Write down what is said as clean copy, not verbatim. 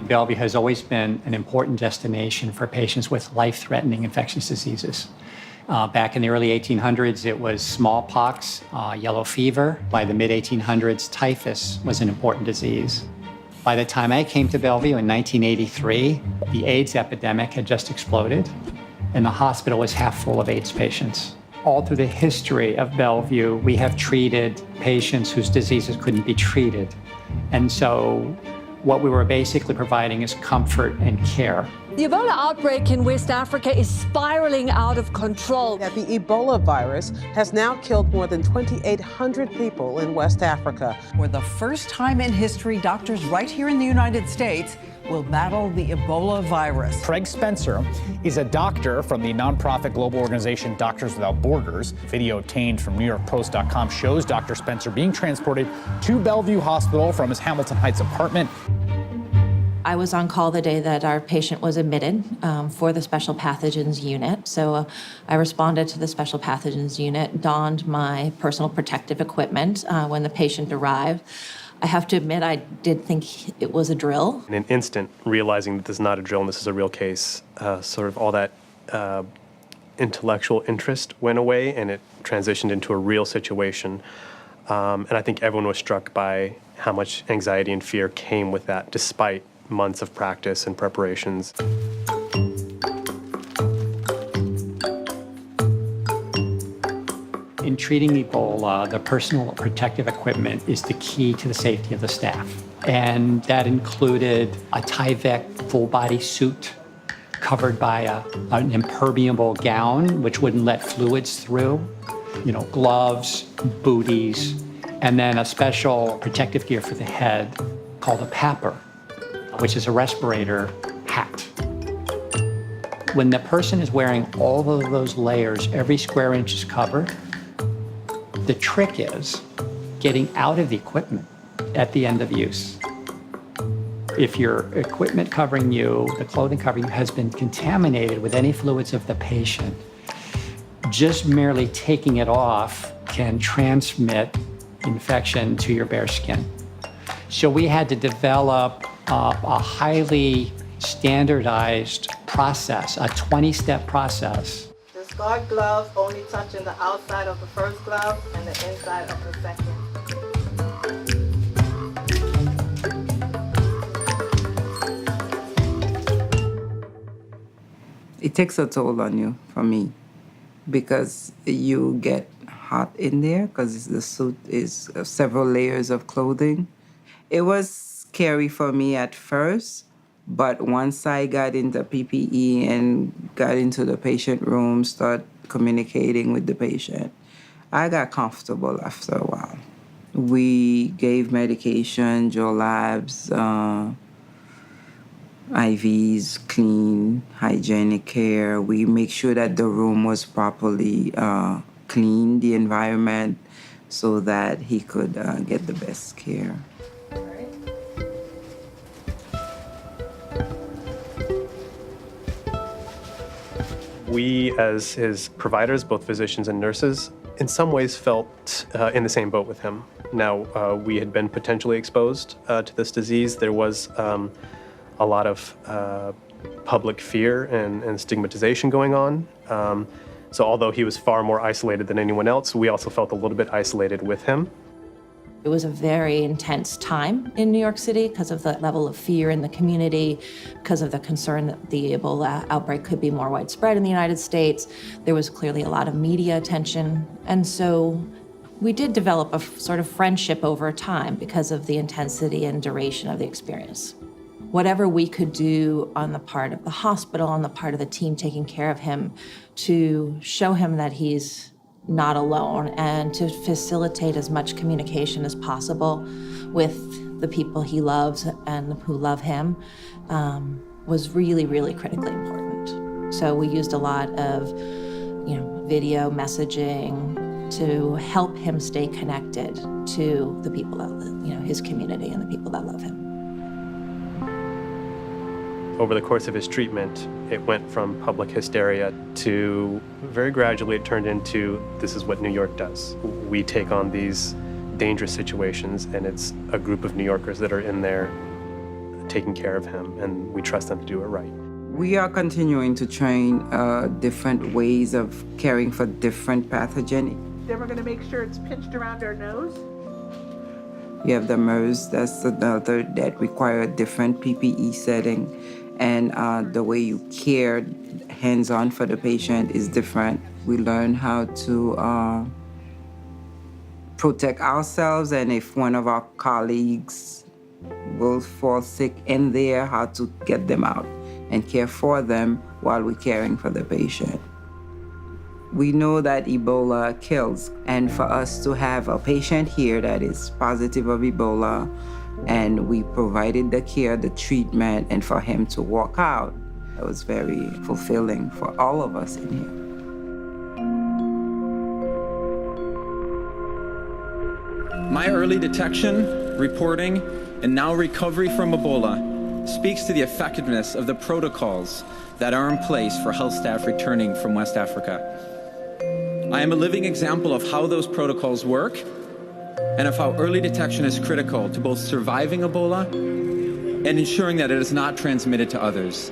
Bellevue has always been an important destination for patients with life-threatening infectious diseases. Back in the early 1800s, it was smallpox, yellow fever. By the mid-1800s, typhus was an important disease. By the time I came to Bellevue in 1983, the AIDS epidemic had just exploded, and the hospital was half full of AIDS patients. All through the history of Bellevue, we have treated patients whose diseases couldn't be treated. And so what we were basically providing is comfort and care. The Ebola outbreak in West Africa is spiraling out of control. The Ebola virus has now killed more than 2,800 people in West Africa. For the first time in history, doctors right here in the United States will battle the Ebola virus. Craig Spencer is a doctor from the nonprofit global organization Doctors Without Borders. Video obtained from NewYorkPost.com shows Dr. Spencer being transported to Bellevue Hospital from his Hamilton Heights apartment. I was on call the day that our patient was admitted for the special pathogens unit. So I responded to the special pathogens unit, donned my personal protective equipment when the patient arrived. I have to admit, I did think it was a drill. In an instant, realizing that this is not a drill and this is a real case, sort of all that intellectual interest went away and it transitioned into a real situation. And I think everyone was struck by how much anxiety and fear came with that, despite months of practice and preparations. In treating Ebola, the personal protective equipment is the key to the safety of the staff. And that included a Tyvek full-body suit covered by an impermeable gown, which wouldn't let fluids through, gloves, booties, and then a special protective gear for the head called a papper, which is a respirator hat. When the person is wearing all of those layers, every square inch is covered. The trick is getting out of the equipment at the end of use. If your equipment covering you, the clothing covering you, has been contaminated with any fluids of the patient, just merely taking it off can transmit infection to your bare skin. So we had to develop a highly standardized process, a 20-step process. The guard gloves only touching the outside of the first glove and the inside of the second. It takes a toll on you, for me, because you get hot in there because the suit is several layers of clothing. It was scary for me at first, but once I got into PPE and got into the patient room, start communicating with the patient, I got comfortable after a while. We gave medication, Joe Labs, IVs, clean, hygienic care. We make sure that the room was properly clean, the environment, so that he could get the best care. We, as his providers, both physicians and nurses, in some ways felt in the same boat with him. Now, we had been potentially exposed to this disease. There was a lot of public fear and stigmatization going on. So although he was far more isolated than anyone else, we also felt a little bit isolated with him. It was a very intense time in New York City because of the level of fear in the community, because of the concern that the Ebola outbreak could be more widespread in the United States. There was clearly a lot of media attention. And so we did develop a sort of friendship over time because of the intensity and duration of the experience. Whatever we could do on the part of the hospital, on the part of the team taking care of him, to show him that he's not alone and to facilitate as much communication as possible with the people he loves and who love him was really, really critically important. So we used a lot of, video messaging to help him stay connected to the people that, his community and the people that love him. Over the course of his treatment, it went from public hysteria to very gradually it turned into, this is what New York does. We take on these dangerous situations, and it's a group of New Yorkers that are in there taking care of him, and we trust them to do it right. We are continuing to train different ways of caring for different pathogens. Then we're going to make sure it's pinched around our nose. You have the MERS, that's another that require a different PPE setting, and the way you care hands-on for the patient is different. We learn how to protect ourselves, and if one of our colleagues will fall sick in there, how to get them out and care for them while we're caring for the patient. We know that Ebola kills, and for us to have a patient here that is positive of Ebola, and we provided the care, the treatment, and for him to walk out, it was very fulfilling for all of us in here. My early detection, reporting, and now recovery from Ebola speaks to the effectiveness of the protocols that are in place for health staff returning from West Africa. I am a living example of how those protocols work and of how early detection is critical to both surviving Ebola and ensuring that it is not transmitted to others.